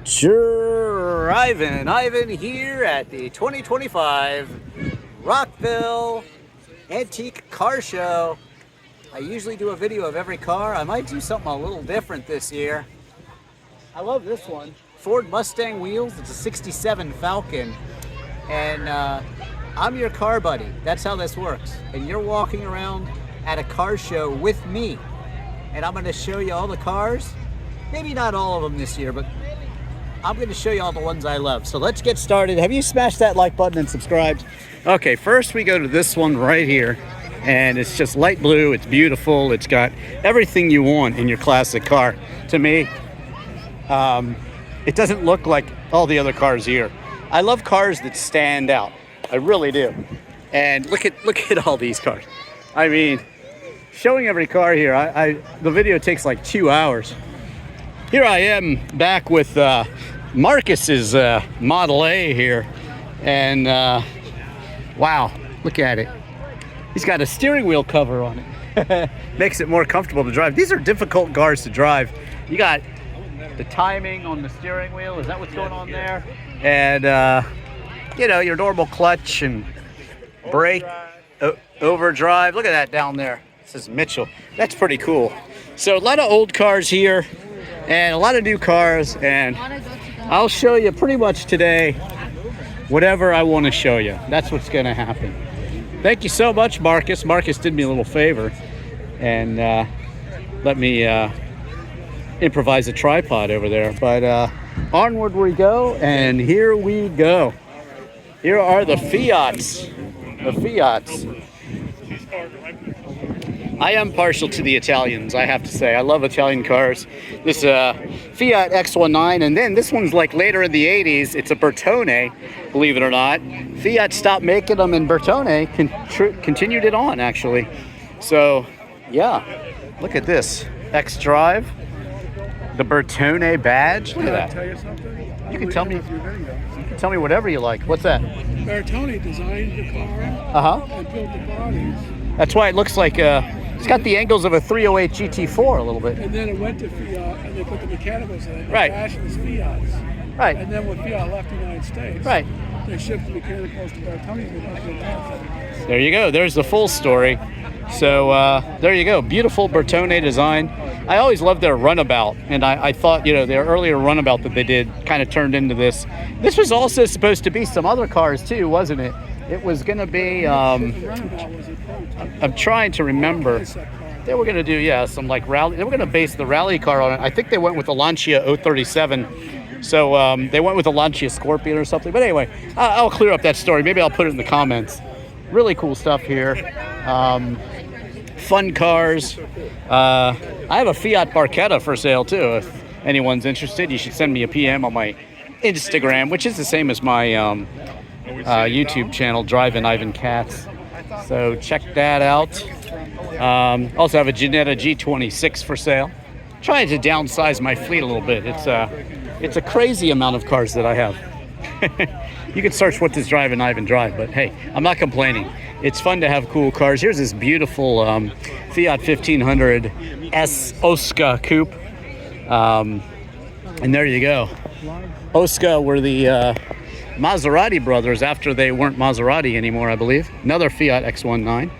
Drivin Ivan here at the 2025 Rockville Antique Car Show. I usually do a video of every car. I might do something a little different this year. I love this one. Ford Mustang wheels. It's a 67 Falcon. And I'm your car buddy. That's how this works. And you're walking around at a car show with me. And I'm going to show you all the cars. Maybe not all of them this year, but I'm going to show you all the ones I love. So let's get started. Have you smashed that like button and subscribed? Okay, first we go to this one right here. And it's just light blue. It's beautiful. It's got everything you want in your classic car. To me, it doesn't look like all the other cars here. I love cars that stand out. I really do. And look at all these cars. I mean, showing every car here, the video takes like 2 hours. Here I am back with Marcus's Model A here. And wow, look at it. He's got a steering wheel cover on it. Makes it more comfortable to drive. These are difficult cars to drive. You got the timing on the steering wheel. Is that what's going on there? And you know, your normal clutch and brake, overdrive. Look at that down there. This is Mitchell. That's pretty cool. So a lot of old cars here and a lot of new cars, and I'll show you pretty much today whatever I want to show you. That's what's going to happen. Thank you so much, Marcus. Marcus did me a little favor and let me improvise a tripod over there. But onward we go, and here we go. Here are the Fiats. The Fiats. I am partial to the Italians, I have to say. I love Italian cars. This Fiat X19, and then this one's like later in the 80s. It's a Bertone, believe it or not. Fiat stopped making them, and Bertone continued it on, actually. So, yeah, look at this. X-Drive, the Bertone badge. Look at that. Tell you something? You can tell me. You can tell me whatever you like. What's that? Bertone designed the car and built the bodies. That's why it looks like it's got the angles of a 308 GT4 a little bit. And then it went to Fiat, and they put the mechanicals in it. Right. Fashioned as Fiats. Right. And then when Fiat left the United States, right, they shipped the mechanicals to Bertone. There you go. There's the full story. So there you go. Beautiful Bertone design. I always loved their runabout, and I thought, you know, their earlier runabout that they did kind of turned into this. This was also supposed to be some other cars too, wasn't it? It was going to be, I'm trying to remember. They were going to do, yeah, some like rally. They were going to base the rally car on it. I think they went with the Lancia 037. So they went with the Lancia Scorpion or something. But anyway, I'll clear up that story. Maybe I'll put it in the comments. Really cool stuff here. Fun cars. I have a Fiat Barchetta for sale too. If anyone's interested, you should send me a PM on my Instagram, which is the same as my YouTube channel, Drivin Ivan_Katz. So check that out. Also have a Ginetta G26 for sale. Trying to downsize my fleet a little bit. It's a crazy amount of cars that I have. You can search what does Drivin Ivan drive, but hey, I'm not complaining. It's fun to have cool cars. Here's this beautiful Fiat 1500 S Osca coupe. And there you go. Osca were the Maserati brothers after they weren't Maserati anymore, I believe. Another Fiat X19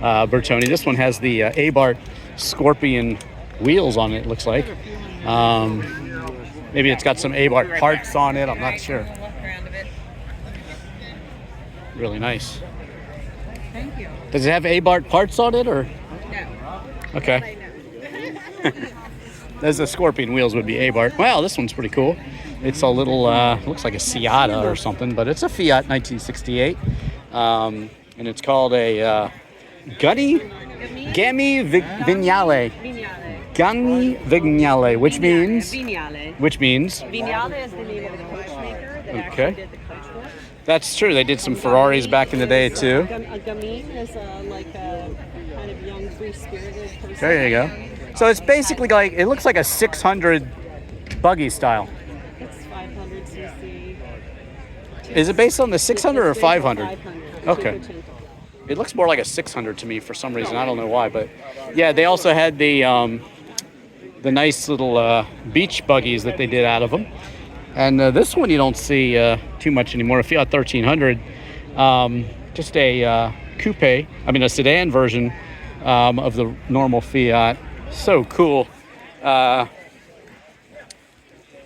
Bertone. This one has the Abarth Scorpion wheels on it, looks like. Maybe it's got some Abarth parts on it, I'm not sure. Really nice. Thank you. Does it have Abarth parts on it, or? No. Okay. Those the Scorpion wheels would be Abarth. Wow, this one's pretty cool. It's a little, looks like a Citroen or something, but it's a Fiat 1968. And it's called a Gammy Vignale. Gammy Vignale, which means? Vignale. Which means? Vignale is the name of the coachmaker that Okay. actually did the coach work. That's true. They did some Ferraris back in the day too. A gamine is like a kind of young, free-spirited person. There you go. So it's basically like, it looks like a 600 buggy style. It's 500 cc. Is it based on the 600 or 500? 500. Okay. It looks more like a 600 to me for some reason. I don't know why, but yeah, they also had the nice little beach buggies that they did out of them. And this one you don't see too much anymore, a Fiat 1300. Just a coupe, I mean a sedan version of the normal Fiat. So cool.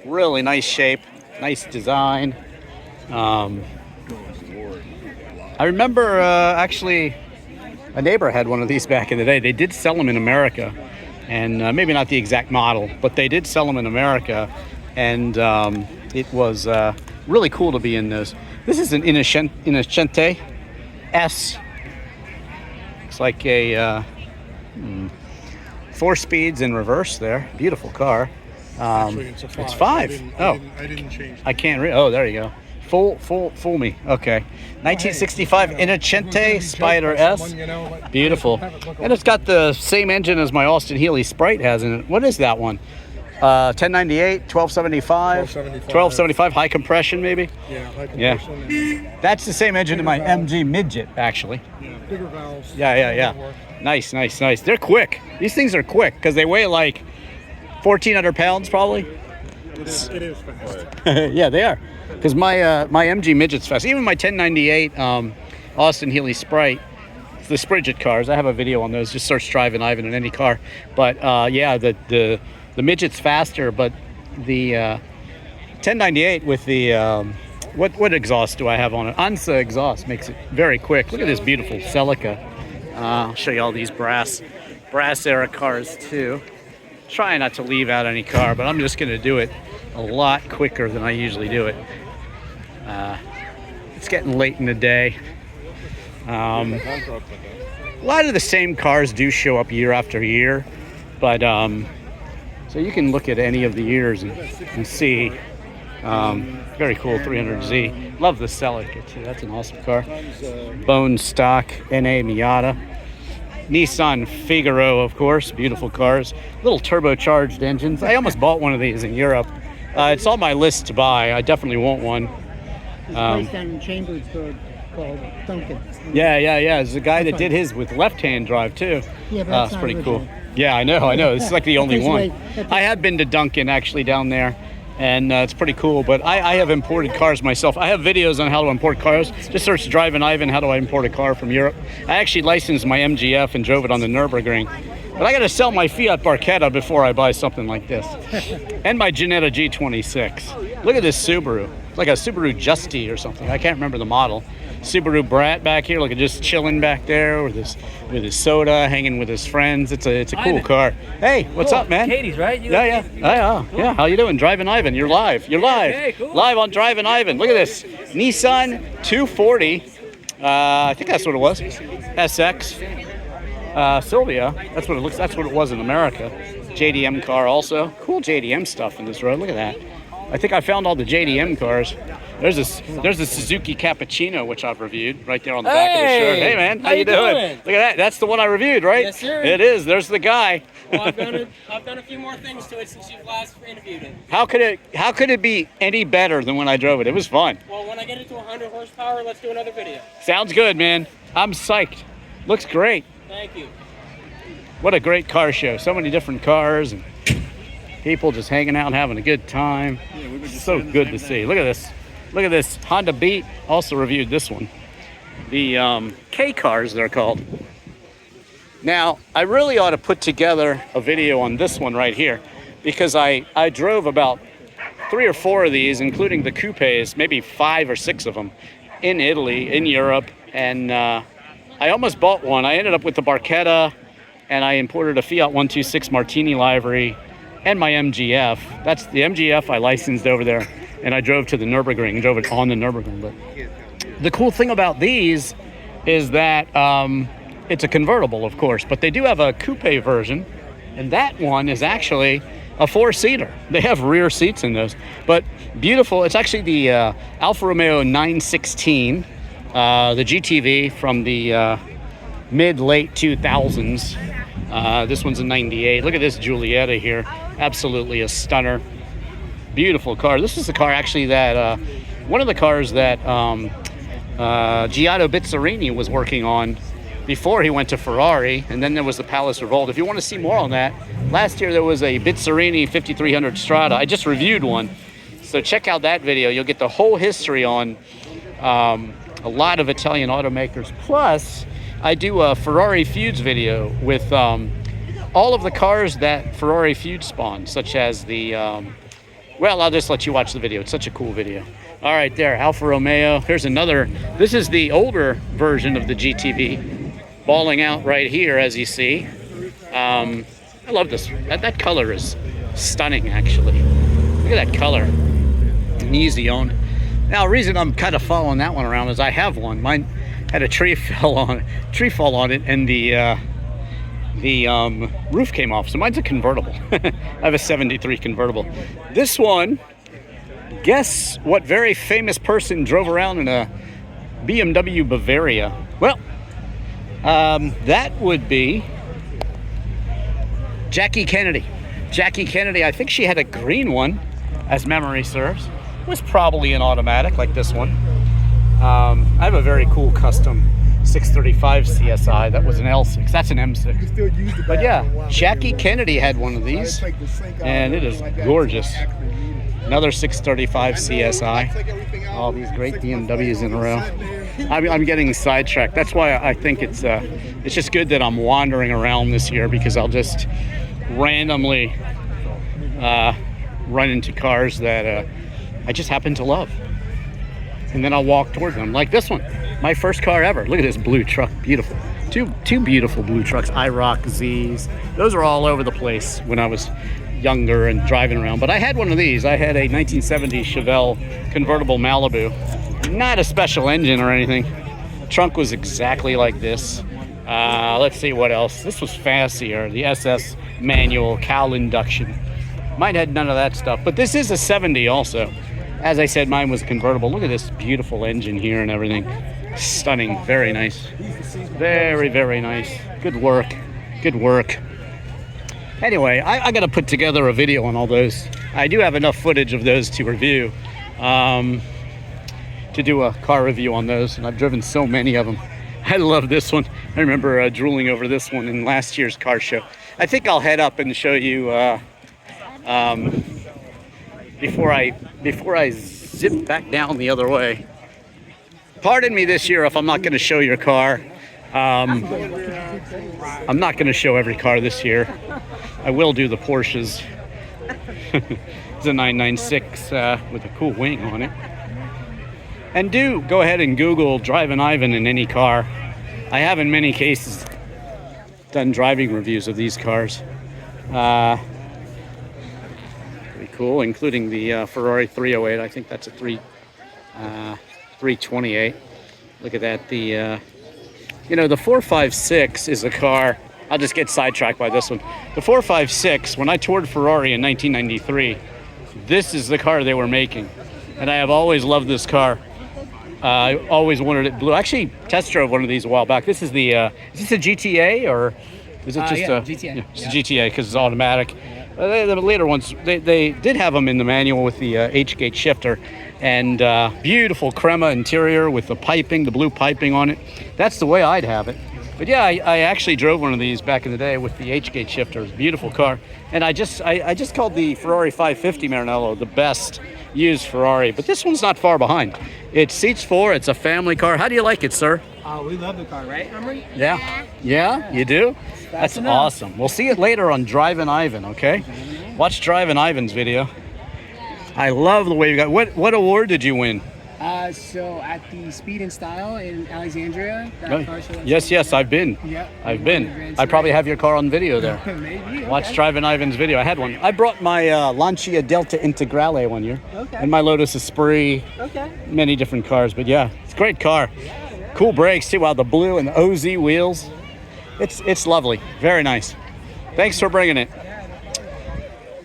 Really nice shape, nice design. I remember actually a neighbor had one of these back in the day. They did sell them in America, and maybe not the exact model, but they did sell them in America, and it was really cool to be in this. This is an Innocente S. It's like a 4 speeds in reverse there. Beautiful car. Actually, it's a 5. It's 5. I didn't change it. I can't read. Oh, there you go. Fool me. Okay. 1965 Innocente Spider S. Beautiful. And it's got the same engine as my Austin Healey Sprite has in it. What is that one? 1098, 1275, 1275, high compression maybe? Yeah, high compression. Yeah. That's the same engine in my MG Midget, actually. Yeah, bigger valves. Yeah. Nice. They're quick. These things are quick because they weigh like 1,400 pounds probably. It is fast. Yeah, they are. Because my MG Midget's fast. Even my 1098 Austin Healey Sprite, the Spridget cars, I have a video on those. Just search Drivin Ivan in any car. But yeah, the Midget's faster, but the 1098 with the what exhaust do I have on it? ANSA exhaust makes it very quick. Look at this beautiful Celica. I'll show you all these brass era cars too. Try not to leave out any car, but I'm just going to do it a lot quicker than I usually do it. It's getting late in the day. A lot of the same cars do show up year after year, but so you can look at any of the years and see. Very cool 300Z. Love the Celica too. That's an awesome car. Bone stock NA Miata. Nissan Figaro, of course. Beautiful cars. Little turbocharged engines. I almost bought one of these in Europe. It's on my list to buy. I definitely want one. There's a place down in Chambersburg called Duncan. Yeah. There's a guy that did his with left-hand drive too. Yeah, but that's it's not pretty original. cool. Yeah, I know. This is like the only That one. takes I have been to Duncan actually down there, and it's pretty cool. But I have imported cars myself. I have videos on how to import cars. Just search Drivin Ivan, how do I import a car from Europe. I actually licensed my MGF and drove it on the Nürburgring. But I got to sell my Fiat Barchetta before I buy something like this. And my Ginetta G26. Look at this Subaru. It's like a Subaru Justy or something. I can't remember the model. Subaru Brat back here. Look at just chilling back there with his soda, hanging with his friends. It's a cool car. Hey, what's up, man? Katie's, right? Yeah. How you doing? Drivin Ivan. You're live. Okay, cool. Live on Drivin Ivan. Look at this Nissan 240. I think that's what it was. SX. Sylvia. That's what it looks. That's what it was in America. JDM car also. Cool JDM stuff in this road. Look at that. I think I found all the JDM cars. There's a Suzuki Cappuccino, which I've reviewed right there on the back of the shirt. Hey man, how you doing? Look at that. That's the one I reviewed, right? Yes, sir. It is. There's the guy. Well, I've done a few more things to it since you've last interviewed it. How could it be any better than when I drove it? It was fun. Well, when I get it to 100 horsepower, let's do another video. Sounds good, man. I'm psyched. Looks great. Thank you. What a great car show. So many different cars and people just hanging out and having a good time. So good to see. Look at this. Look at this. Honda Beat. Also reviewed this one. The K cars, they're called. Now, I really ought to put together a video on this one right here because I drove about 3 or 4 of these, including the coupes, maybe 5 or 6 of them, in Italy, in Europe, and I almost bought one. I ended up with the Barchetta, and I imported a Fiat 126 Martini livery and my MGF. That's the MGF I licensed over there, and I drove to the Nürburgring, drove it on the Nürburgring. But the cool thing about these is that it's a convertible, of course, but they do have a coupe version, and that one is actually a 4-seater. They have rear seats in those, but beautiful. It's actually the Alfa Romeo 916, the GTV from the mid-late 2000s. This one's a 98. Look at this Giulietta here. Absolutely a stunner. Beautiful car. This is the car actually that, one of the cars that Giotto Bizzarrini was working on before he went to Ferrari, and then there was the Palace Revolt. If you want to see more on that, last year there was a Bizzarrini 5300 Strada. I just reviewed one. So check out that video. You'll get the whole history on a lot of Italian automakers. Plus, I do a Ferrari feuds video with all of the cars that Ferrari feud spawned, such as the, well, I'll just let you watch the video. It's such a cool video. All right, there, Alfa Romeo. Here's another. This is the older version of the GTV, balling out right here, as you see. I love this. That color is stunning, actually. Look at that color. An easy own. Now, the reason I'm kind of following that one around is I have one. Mine had a tree fall on it, and the roof came off. So mine's a convertible. I have a '73 convertible. This one, guess what very famous person drove around in a BMW Bavaria? Well, that would be Jackie Kennedy. Jackie Kennedy, I think she had a green one, as memory serves. It was probably an automatic like this one. I have a very cool custom 635 CSI. That was an L6. That's an M6. But yeah, Jackie Kennedy had one of these, and it is gorgeous. Another 635 CSI. All these great BMWs in a row. I'm getting sidetracked. That's why I think it's just good that I'm wandering around this year, because I'll just randomly run into cars that I just happen to love. And then I'll walk towards them, like this one. My first car ever. Look at this blue truck, beautiful. Two beautiful blue trucks, IROC Zs. Those are all over the place when I was younger and driving around. But I had one of these. I had a 1970 Chevelle convertible Malibu. Not a special engine or anything. Trunk was exactly like this. Let's see what else. This was fancier. The SS manual, cowl induction. Mine had none of that stuff, but this is a 70 also. As I said, mine was a convertible. Look at this beautiful engine here and everything. Stunning, very nice. Very, very nice. Good work, good work. Anyway, I gotta put together a video on all those. I do have enough footage of those to review, to do a car review on those, and I've driven so many of them. I love this one. I remember drooling over this one in last year's car show. I think I'll head up and show you before I zip back down the other way. Pardon me this year if I'm not going to show your car. I'm not going to show every car this year. I will do the Porsches. It's a 996 with a cool wing on it. And do go ahead and Google Drivin Ivan in any car. I have in many cases done driving reviews of these cars. Pretty cool, including the Ferrari 308. I think that's a 328. Look at that. The you know, the 456 is a car. I'll just get sidetracked by this one. The 456, when I toured Ferrari in 1993, this is the car they were making. And I have always loved this car. I always wanted it blue. I actually test drove one of these a while back. This is the, is this a GTA or is it just a GTA? Yeah, it's a GTA because it's automatic. The later ones, they did have them in the manual with the H-gate shifter, and beautiful crema interior with the piping, the blue piping on it. That's the way I'd have it. But yeah, I actually drove one of these back in the day with the H-gate shifter. It's a beautiful car. And I just called the Ferrari 550 Maranello the best used Ferrari, but this one's not far behind. It seats 4. It's a family car. How do you like it, sir? We love the car, right, Emery? Yeah. Yeah, you do? That's awesome. We'll see it later on Drivin Ivan, okay? Watch Drivin Ivan's video. I love the way you got. What award did you win? So at the Speed and Style in Alexandria. Car show Yes, I've been. Yeah. I've been. I probably have your car on video there. Maybe. Watch Drivin Ivan's video. I had one. I brought my Lancia Delta Integrale one year. Okay. And my Lotus Esprit. Okay. Many different cars, but yeah, it's a great car. Cool brakes too. Wow, the blue and the OZ wheels. It's lovely. Very nice. Thanks for bringing it.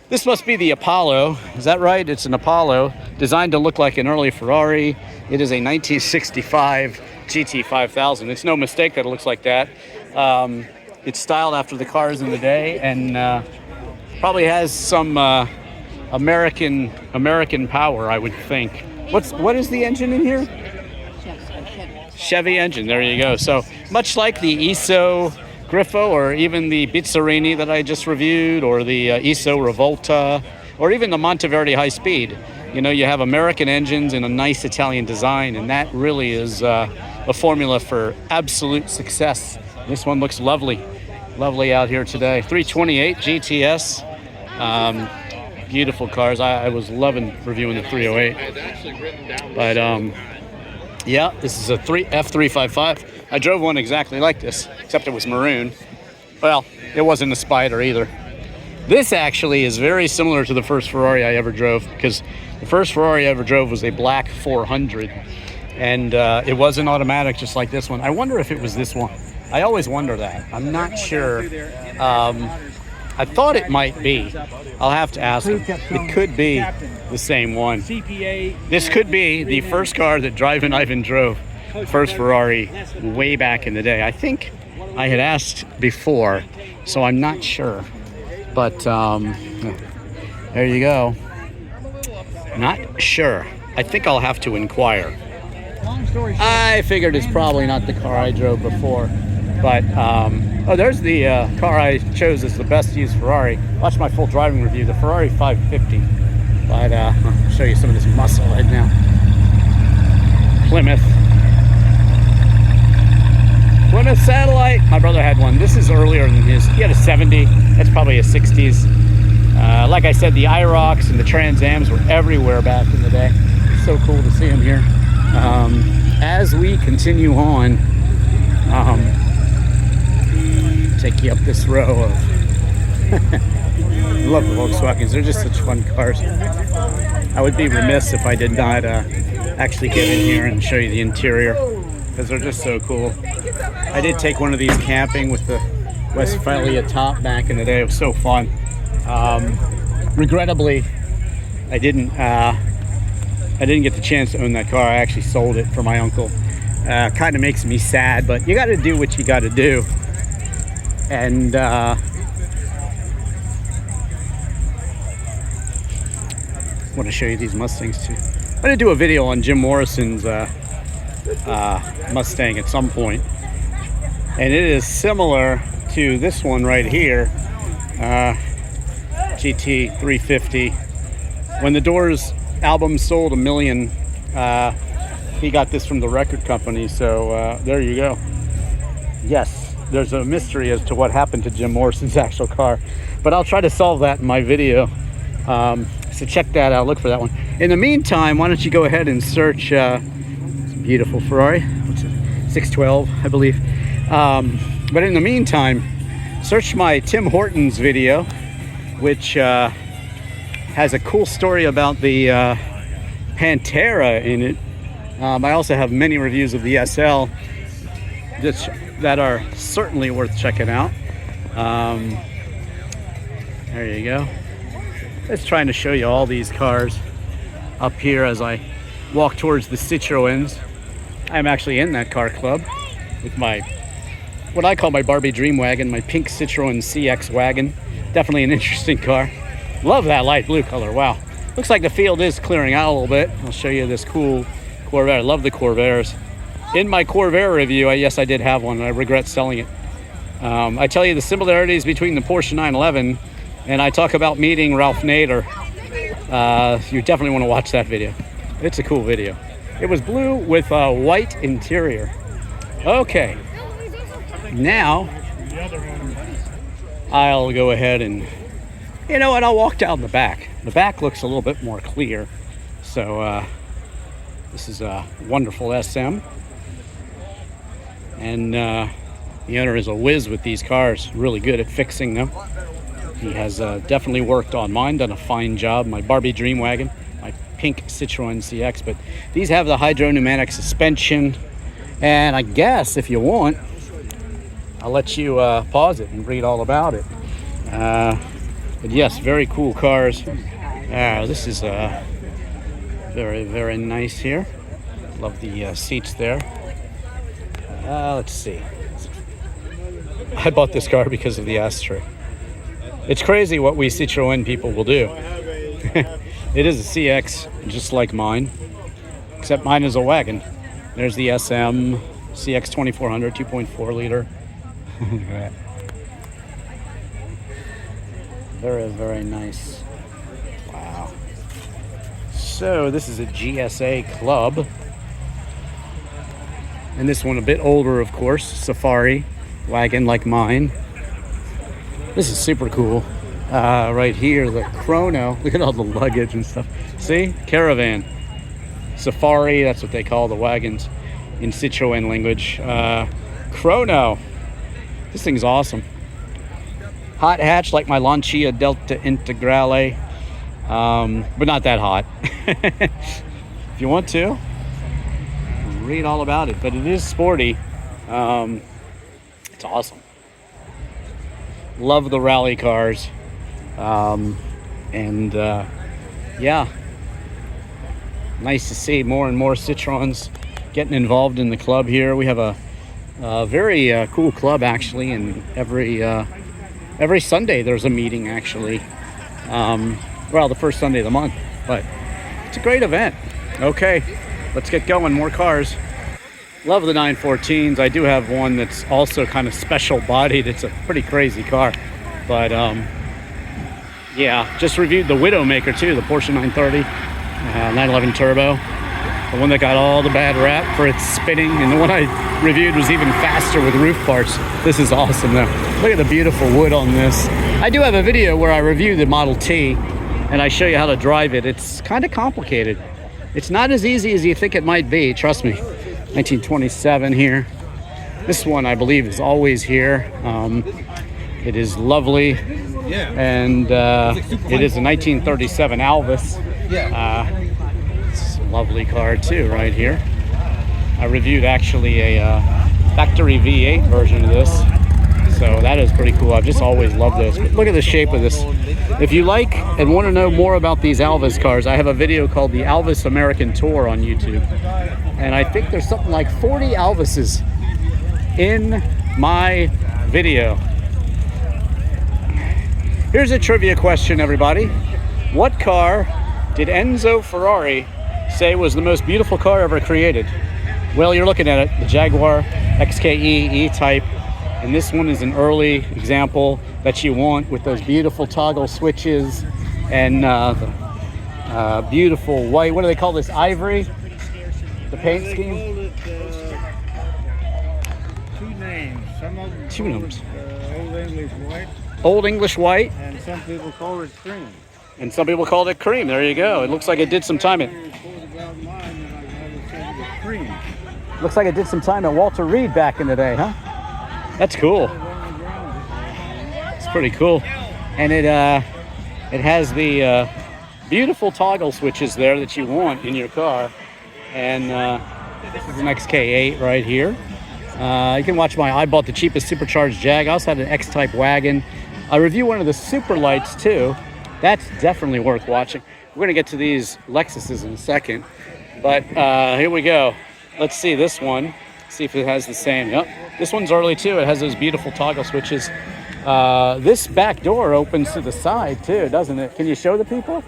This must be the Apollo. Is that right? It's an Apollo designed to look like an early Ferrari. It is a 1965 GT5000. It's no mistake that it looks like that. It's styled after the cars in the day, and probably has some American power, I would think. What is the engine in here? Chevy engine. There you go. So much like the ESO Griffo, or even the Bizzarrini that I just reviewed, or the ESO Revolta, or even the Monteverde High Speed. You know, you have American engines and a nice Italian design, and that really is a formula for absolute success. This one looks lovely. Lovely out here today. 328 GTS. Beautiful cars. I was loving reviewing the 308. But yeah, this is a F355. I drove one exactly like this, except it was maroon. Well, it wasn't a Spider either. This actually is very similar to the first Ferrari I ever drove, because the first Ferrari I ever drove was a black 400, and it was an automatic just like this one. I wonder if it was this one. I always wonder that. I'm not sure. I thought it might be. I'll have to ask him. It could be the same one. This could be the first car that Drivin Ivan drove, first Ferrari, way back in the day. I think I had asked before, so I'm not sure. But there you go. Not sure. I think I'll have to inquire. I figured it's probably not the car I drove before. But, oh, there's the car I chose as the best used Ferrari. Watch my full driving review, the Ferrari 550. But I'll show you some of this muscle right now. Plymouth Satellite. My brother had one. This is earlier than his. He had a 70. That's probably a 60s. Like I said, the IROCs and the Trans Ams were everywhere back in the day. It's so cool to see them here. As we continue on, take you up this row of I love the Volkswagens. They're just such fun cars. I would be remiss if I did not actually get in here and show you the interior, because they're just so cool. I did take one of these camping with the Westphalia top back in the day. It was so fun. Regrettably, I didn't get the chance to own that car. I actually sold it for my uncle. Kind of makes me sad, but you got to do what you got to do. And I want to show you these Mustangs too. I'm going to do a video on Jim Morrison's Mustang at some point. And it is similar to this one right here, GT 350. When the Doors album sold 1 million, he got this from the record company. So there you go. Yes, there's a mystery as to what happened to Jim Morrison's actual car, but I'll try to solve that in my video. So check that out, look for that one. In the meantime, why don't you go ahead and search beautiful Ferrari, what's it, 612, I believe. But in the meantime, search my Tim Hortons video, which has a cool story about the Pantera in it. I also have many reviews of the SL that are certainly worth checking out. There you go. Just trying to show you all these cars up here as I walk towards the Citroens. I'm actually in that car club with my, what I call my Barbie dream wagon, my pink Citroen CX wagon. Definitely an interesting car. Love that light blue color, wow. Looks like the field is clearing out a little bit. I'll show you this cool Corvair. I love the Corvairs. In my Corvair review, yes, I did have one. I regret selling it. I tell you the similarities between the Porsche 911, and I talk about meeting Ralph Nader. You definitely want to watch that video. It's a cool video. It was blue with a white interior. Okay. Now, I'll go ahead and, you know what, I'll walk down the back. The back looks a little bit more clear. So, this is a wonderful SM. And the owner is a whiz with these cars, really good at fixing them. He has definitely worked on mine, done a fine job. My Barbie Dream Wagon, my pink Citroen CX, but these have the hydro pneumatic suspension. And I guess if you want, I'll let you pause it and read all about it. But yes, very cool cars. This is very, very nice here. Love the seats there. Let's see. I bought this car because of the ashtray. It's crazy what we Citroen people will do. It is a CX, just like mine, except mine is a wagon. There's the SM CX 2400, 2.4 liter. Look at that. Very, very nice. Wow. So this is a GSA club. And this one a bit older, of course. Safari wagon like mine. This is super cool. Right here, the Chrono. Look at all the luggage and stuff. See? Caravan. Safari, that's what they call the wagons in Citroen language. Chrono. This thing's awesome. Hot hatch like my Lancia Delta Integrale. But not that hot. If you want to, read all about it. But it is sporty. It's awesome. Love the rally cars. Yeah, nice to see more and more Citroens getting involved in the club here. We have a very cool club actually, and every Sunday there's a meeting actually. Well, the first Sunday of the month, but it's a great event. Okay, let's get going. More cars. Love the 914s. I do have one that's also kind of special bodied. It's a pretty crazy car, but yeah, just reviewed the Widowmaker too, the Porsche 930, 911 Turbo, the one that got all the bad rap for its spinning, and the one I reviewed was even faster with roof parts. This is awesome though. Look at the beautiful wood on this. I do have a video where I review the Model T, and I show you how to drive it. It's kind of complicated. It's not as easy as you think it might be, trust me. 1927 here. This one I believe is always here. It is lovely. And it is a 1937 Alvis. It's a lovely car too right here. I reviewed actually a factory V8 version of this, so that is pretty cool. I've just always loved this. But look at the shape of this. If you like and want to know more about these Alvis cars, I have a video called the Alvis American Tour on YouTube, and I think there's something like 40 Alvises in my video. Here's a trivia question, everybody. What car did Enzo Ferrari say was the most beautiful car ever created? Well, you're looking at it, the Jaguar XKE E-Type, and this one is an early example that you want with those beautiful toggle switches and the beautiful white, what do they call this, ivory? The paint scheme? Two names. Some of them Two names. Old English white, Old English white, and some people call it cream. and some people called it cream. There you go. It looks like it did some time. Cream. Looks like it did some time at Walter Reed back in the day, huh? That's cool. It's pretty cool. And it has the beautiful toggle switches there that you want in your car. And this is an XK8 right here. You can watch I bought the cheapest supercharged Jag. I also had an X-Type wagon. I review one of the super lights too. That's definitely worth watching. We're gonna get to these Lexuses in a second. But here we go. Let's see this one. See if it has the same. Yep. This one's early too. It has those beautiful toggle switches. This back door opens to the side too, doesn't it? Can you show the people?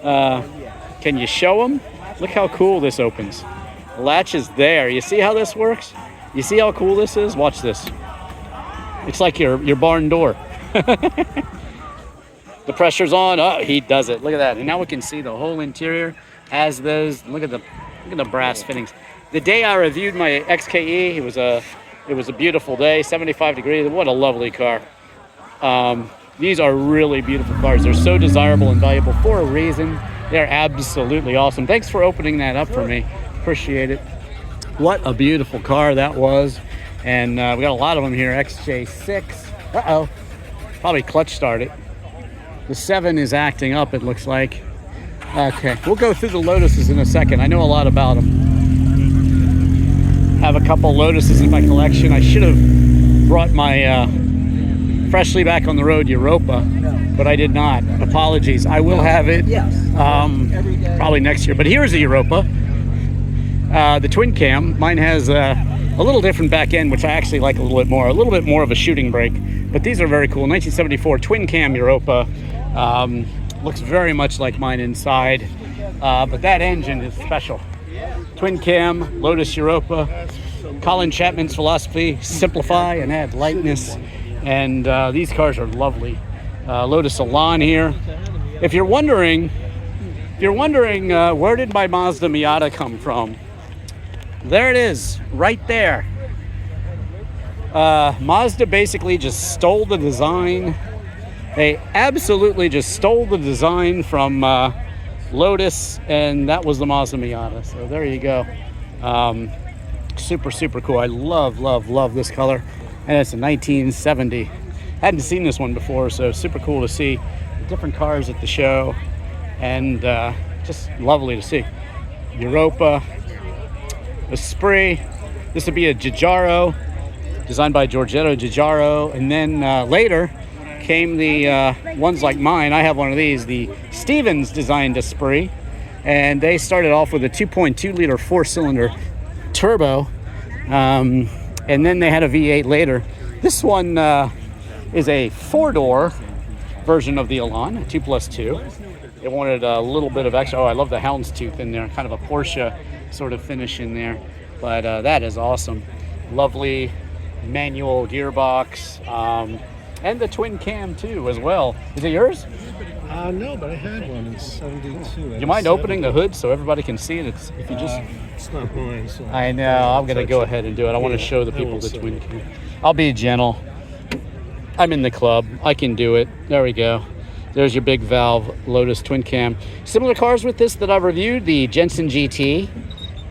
Can you show them? Look how cool this opens. The latch is there. You see how this works? You see how cool this is? Watch this. It's like your barn door. The pressure's on. Oh, he does it. Look at that. And now we can see the whole interior has those. Look at the brass fittings. The day I reviewed my XKE, it was a beautiful day, 75 degrees. What a lovely car. These are really beautiful cars. They're so desirable and valuable for a reason. They're absolutely awesome. Thanks for opening that up for me. Appreciate it. What a beautiful car that was. And we got a lot of them here. XJ6. Uh-oh. Probably clutch started. The 7 is acting up, it looks like. Okay, we'll go through the Lotuses in a second. I know a lot about them. Have a couple Lotuses in my collection. I should have brought my freshly back on the road Europa, but I did not. Apologies. I will have it probably next year. But here's a Europa, the twin cam. Mine has a little different back end, which I actually like a little bit more of a shooting brake. But these are very cool. 1974 twin cam Europa. Looks very much like mine inside, but that engine is special. Twin cam, Lotus Europa, Colin Chapman's philosophy, simplify and add lightness. And these cars are lovely. Lotus Elan here. If you're wondering you're wondering where did my Mazda Miata come from, there it is, right there. Mazda basically just stole the design. They absolutely just stole the design from Lotus, and that was the Mazda Miata. So there you go. Super, super cool. I love this color. And it's a 1970. Hadn't seen this one before, so super cool to see the different cars at the show. And just lovely to see. Europa, Esprit. This would be a Giugiaro, designed by Giorgetto Giugiaro. And then later came the ones like mine. I have one of these, the Stevens designed Esprit. And they started off with a 2.2 liter 4-cylinder turbo. And then they had a V8 later. This one is a 4-door version of the Elan, a 2+2. They wanted a little bit of extra. Oh, I love the houndstooth in there, kind of a Porsche sort of finish in there. But that is awesome. Lovely manual gearbox, and the twin cam too as well. Is it yours? No, but I had one in 72. Do you mind opening the hood so everybody can see it? If you just, it's not mine. So I know. I'm gonna go ahead and do it. I want to show the people the twin cam. I'll be gentle. I'm in the club. I can do it. There we go. There's your big valve Lotus twin cam. Similar cars with this that I've reviewed, the Jensen GT.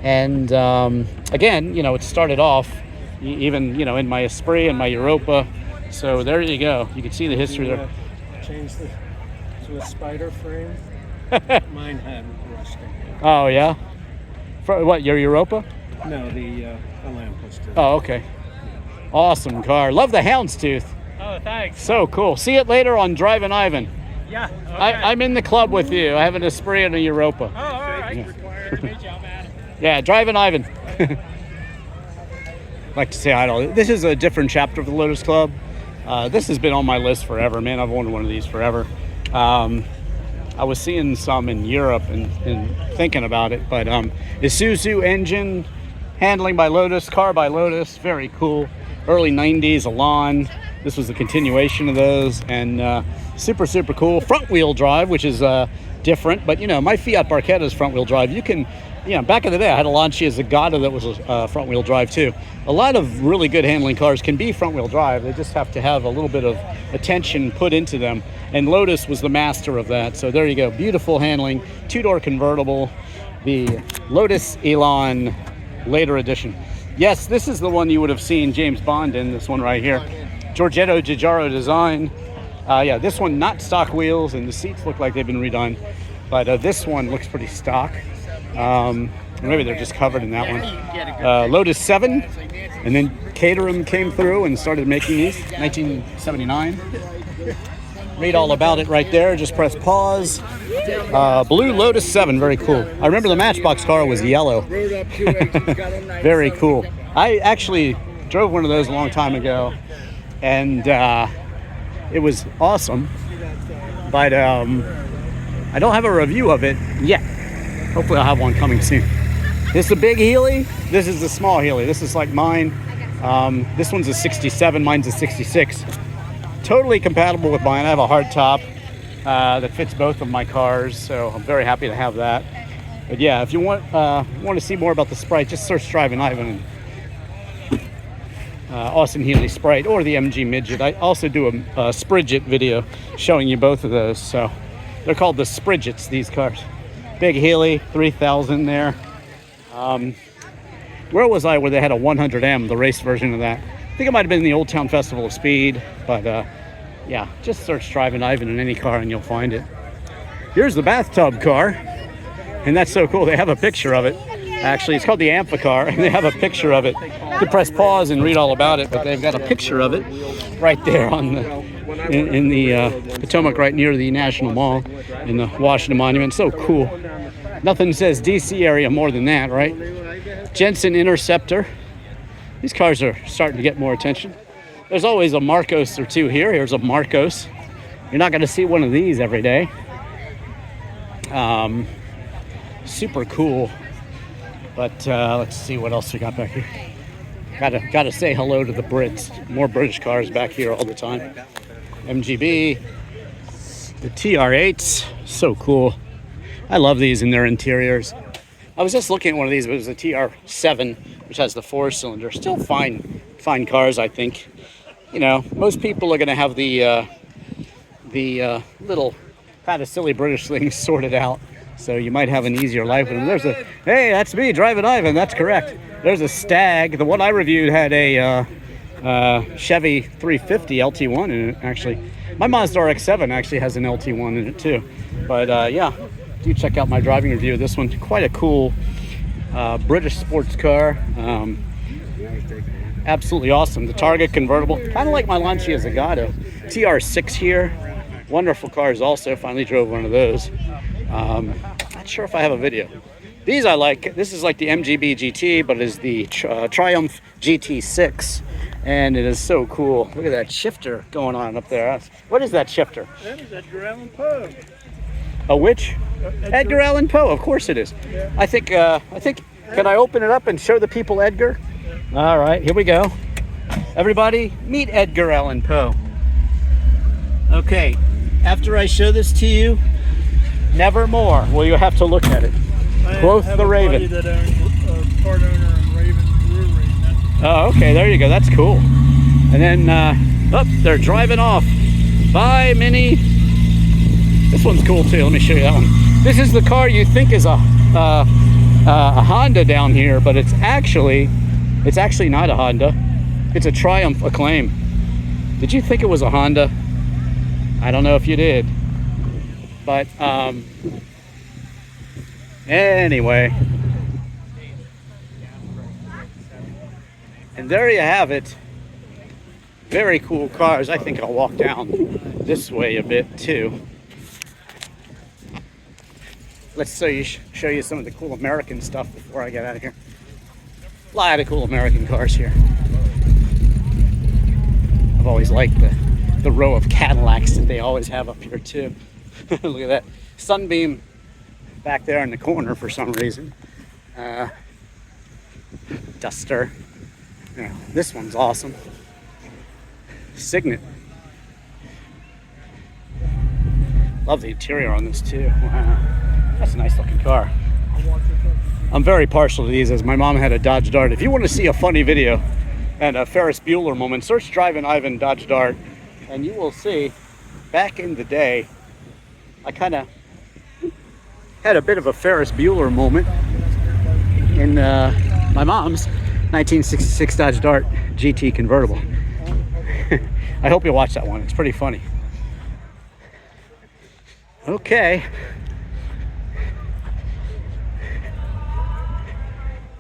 And again, you know, it started off even, you know, in my Esprit and my Europa. So there you go. You can see the history there. Changed to a spider frame. Mine had rusting. Oh, yeah? For what, your Europa? No, the Olympus. Oh, okay. Awesome car. Love the houndstooth. Oh, thanks. So cool. See it later on Drivin Ivan. Yeah. Okay. I'm in the club with you. I have an Esprit and a Europa. Oh, all right. Yeah, yeah, Drivin Ivan. Like to say hi to this is a different chapter of the Lotus Club. This has been on my list forever, man. I've wanted one of these forever. I was seeing some in Europe and thinking about it, but Isuzu engine, handling by Lotus, car by Lotus, very cool. Early 90s Elan. This was a continuation of those, and super, super cool. Front wheel drive, which is different, but you know, my Fiat Barchetta is front wheel drive. You can, you know, back in the day, I had a Lancia Zagata that was front wheel drive too. A lot of really good handling cars can be front wheel drive. They just have to have a little bit of attention put into them. And Lotus was the master of that. So there you go. Beautiful handling, 2-door convertible, the Lotus Elan later edition. Yes, this is the one you would have seen James Bond in, this one right here. Giorgetto Giugiaro design. Yeah, this one not stock wheels, and the seats look like they've been redone. But this one looks pretty stock. Maybe they're just covered in that one. Lotus 7, and then Caterham came through and started making these, 1979. Read all about it right there. Just press pause. Blue Lotus 7, very cool. I remember the Matchbox car was yellow. Very cool. I actually drove one of those a long time ago, and it was awesome. But I don't have a review of it yet. Hopefully I'll have one coming soon. This is a big Healy. This is the small Healy. This is like mine. This one's a 67. Mine's a 66. Totally compatible with mine. I have a hard top that fits both of my cars, so I'm very happy to have that. But yeah, if you want to see more about the Sprite, just search Drivin Ivan and Austin Healy Sprite or the MG Midget. I also do a Spridget video showing you both of those. So they're called the Spridgets, these cars. Big Healy, 3000 there. Where was I where they had a 100M, the race version of that? I think it might have been the Old Town Festival of Speed, but yeah, just search Drivin Ivan in any car and you'll find it. Here's the bathtub car, and that's so cool. They have a picture of it. Actually, it's called the Ampha car, and they have a picture of it. You can press pause and read all about it, but they've got a picture of it right there on the in the Potomac, right near the National Mall in the Washington Monument. So cool. Nothing says DC area more than that, right? Jensen Interceptor. These cars are starting to get more attention. There's always a Marcos or two here. Here's a Marcos. You're not going to see one of these every day. Super cool. But let's see what else we got back here. Gotta say hello to the Brits. More British cars back here all the time. MGB, the TR8s, so cool. I love these in their interiors. I was just looking at one of these. It was a TR7, which has the 4-cylinder. Still fine cars, I think. You know, most people are going to have the little kind of silly British things sorted out. So you might have an easier life with them. There's a, hey, that's me, Drivin Ivan. That's correct. There's a Stag. The one I reviewed had a Chevy 350 LT1 in it, actually. My Mazda RX-7 actually has an LT1 in it too. But yeah, do check out my driving review of this one. Quite a cool British sports car. Absolutely awesome. The Targa convertible, kind of like my Lancia Zagato. TR6 here. Wonderful cars also. Finally drove one of those. Not sure if I have a video. These I like. This is like the MGB GT, but it is the Triumph GT6. And it is so cool. Look at that shifter going on up there. What is that shifter? That is Edgar Allan Poe. A which? Edgar Allan Poe. Of course it is. Yeah. I think. Can I open it up and show the people Edgar? All right, here we go. Everybody, meet Edgar Allan Poe. Okay, after I show this to you, nevermore will you have to look at it. Quoth the Raven. That owns part owner in Raven Brewery. Oh, okay, there you go. That's cool. And then, they're driving off. Bye, Minnie. This one's cool too. Let me show you that one. This is the car you think is a Honda down here, but it's actually not a Honda. It's a Triumph Acclaim. Did you think it was a Honda? I don't know if you did. But anyway. And there you have it. Very cool cars. I think I'll walk down this way a bit too. Let's show you some of the cool American stuff before I get out of here. A lot of cool American cars here. I've always liked the row of Cadillacs that they always have up here too. Look at that Sunbeam back there in the corner for some reason. Duster. Yeah, this one's awesome. Signet. Love the interior on this too. Wow, that's a nice looking car. I'm very partial to these, as my mom had a Dodge Dart. If you want to see a funny video and a Ferris Bueller moment, search Drivin Ivan Dodge Dart, and you will see back in the day I kind of had a bit of a Ferris Bueller moment in my mom's 1966 Dodge Dart GT convertible. I hope you watch that one. It's pretty funny. Okay.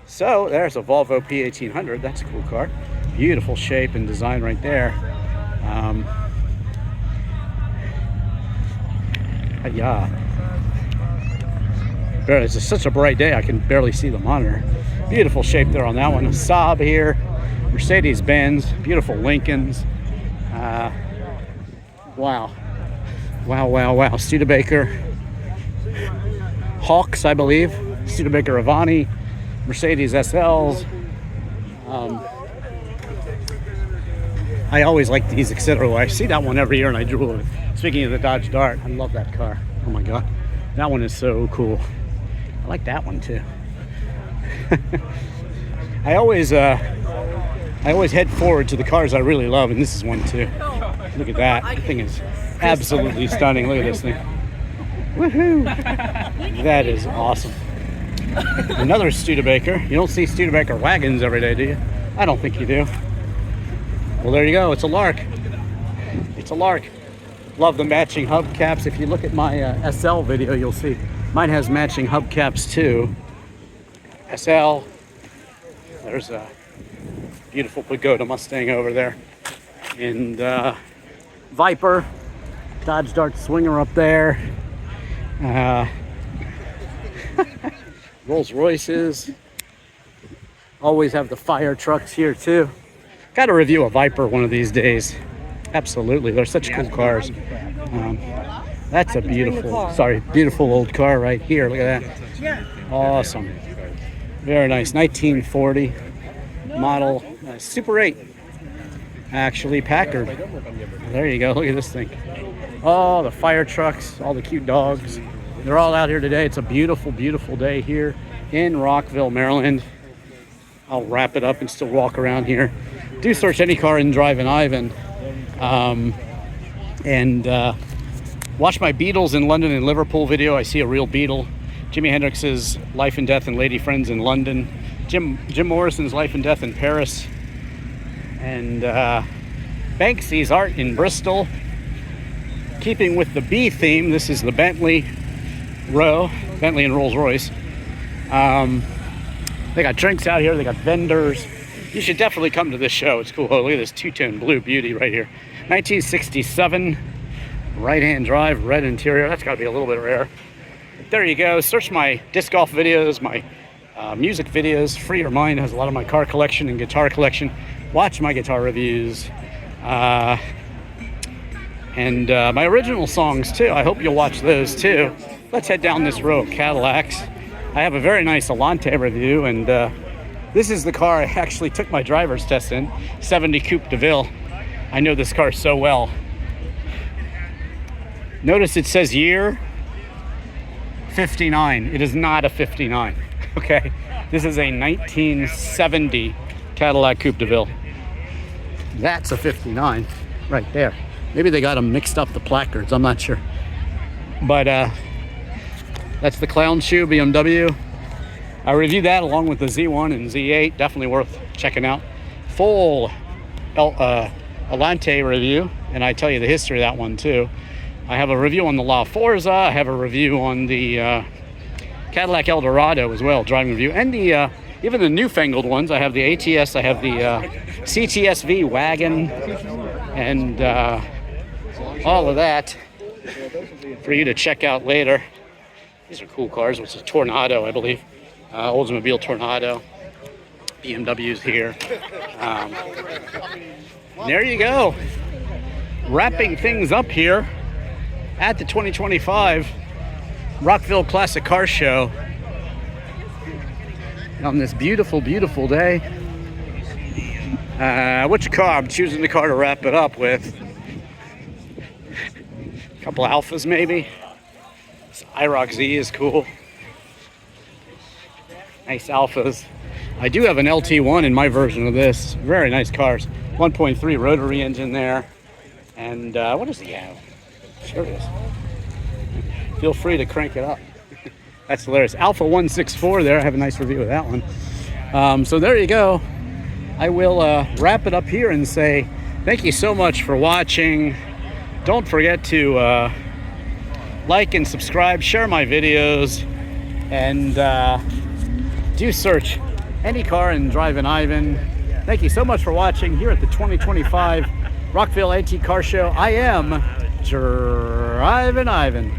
So there's a Volvo P1800. That's a cool car. Beautiful shape and design right there. Yeah. It's just such a bright day, I can barely see the monitor. Beautiful shape there on that one. A Saab here. Mercedes-Benz. Beautiful Lincolns. Wow. Wow, wow, wow. Studebaker. Hawks, I believe. Studebaker Avani. Mercedes SLs. I always like these, etc. I see that one every year and I drool it. Speaking of the Dodge Dart, I love that car. Oh my God. That one is so cool. I like that one too. I always head forward to the cars I really love, and this is one too. Look at that. The thing is absolutely stunning. Look at this thing. Woohoo! That is awesome. Another Studebaker. You don't see Studebaker wagons every day, do you? I don't think you do. Well, there you go. It's a lark. It's a lark. Love the matching hubcaps. If you look at my SL video, you'll see mine has matching hubcaps too. SL. There's a beautiful Pagoda Mustang over there. And Viper. Dodge Dart Swinger up there. Rolls Royces. Always have the fire trucks here too. Got to review a Viper one of these days. Absolutely, they're such cool cars. That's a beautiful old car right here. Look at that. Awesome. Very nice. 1940 model Super 8. Actually, Packard. There you go. Look at this thing. Oh, the fire trucks, all the cute dogs. They're all out here today. It's a beautiful, beautiful day here in Rockville, Maryland. I'll wrap it up and still walk around here. Do search any car in Drivin Ivan. Watch my Beatles in London and Liverpool video. I see a real Beatle. Jimi Hendrix's Life and Death and Lady Friends in London. Jim Morrison's Life and Death in Paris. And Banksy's art in Bristol. Keeping with the B theme, this is the Bentley row, Bentley and Rolls Royce. They got drinks out here, they got vendors. You should definitely come to this show. It's cool. Oh, look at this two-tone blue beauty right here. 1967, right-hand drive, red interior. That's got to be a little bit rare. But there you go. Search my disc golf videos, my music videos. Free Your Mind has a lot of my car collection and guitar collection. Watch my guitar reviews. And my original songs, too. I hope you'll watch those, too. Let's head down this row of Cadillacs. I have a very nice Alante review, and this is the car I actually took my driver's test in, 70 Coupe de Ville. I know this car so well. Notice it says year 59. It is not a 59, okay? This is a 1970 Cadillac Coupe de Ville. That's a 59 right there. Maybe they got them mixed up, the placards, I'm not sure. But that's the Clown Shoe BMW. I reviewed that along with the Z1 and Z8. Definitely worth checking out. Full Alante review, and I tell you the history of that one too. I have a review on the La Forza. I have a review on the Cadillac Eldorado as well, driving review, and the even the newfangled ones. I have the ATS. I have the CTSV Wagon, and all of that for you to check out later. These are cool cars. It's a Tornado, I believe. Oldsmobile Tornado. BMW's here. There you go. Wrapping things up here at the 2025 Rockville Classic Car Show on this beautiful, beautiful day. Which car? I'm choosing the car to wrap it up with. A couple Alphas, maybe. This IROC Z is cool. Nice Alphas. I do have an LT1 in my version of this. Very nice cars. 1.3 rotary engine there. And what does he have? Sure it is. Feel free to crank it up. That's hilarious. Alpha 164 there. I have a nice review of that one. So there you go. I will wrap it up here and say thank you so much for watching. Don't forget to like and subscribe, share my videos, and do search any car in Drivin Ivan. Thank you so much for watching here at the 2025 Rockville AT Car Show. I am Drivin Ivan.